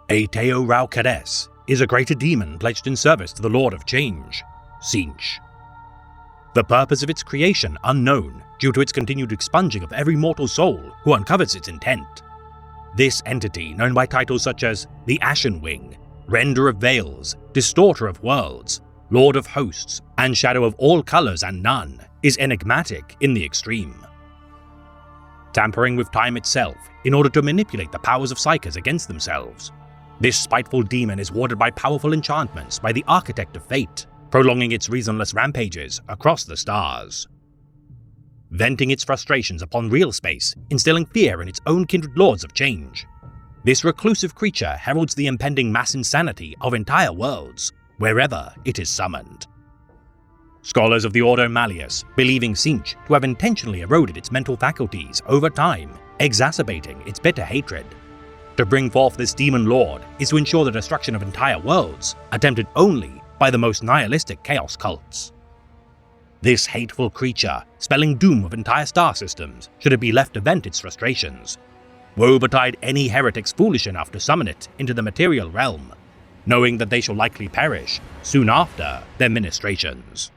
Aeteo Rau Kades is a greater demon pledged in service to the Lord of Change, Tzeentch. The purpose of its creation unknown due to its continued expunging of every mortal soul who uncovers its intent. This entity, known by titles such as the Ashen Wing, Render of Veils, Distorter of Worlds, Lord of Hosts, and Shadow of all colors and none, is enigmatic in the extreme. Tampering with time itself in order to manipulate the powers of Psykers against themselves, this spiteful demon is warded by powerful enchantments by the Architect of Fate, prolonging its reasonless rampages across the stars. Venting its frustrations upon real space, instilling fear in its own kindred lords of change. This reclusive creature heralds the impending mass insanity of entire worlds, wherever it is summoned. Scholars of the Ordo Malleus believing Tzeentch to have intentionally eroded its mental faculties over time, exacerbating its bitter hatred. To bring forth this demon lord is to ensure the destruction of entire worlds, attempted only by the most nihilistic chaos cults. This hateful creature, spelling doom of entire star systems should it be left to vent its frustrations. Woe betide any heretics foolish enough to summon it into the material realm, knowing that they shall likely perish soon after their ministrations.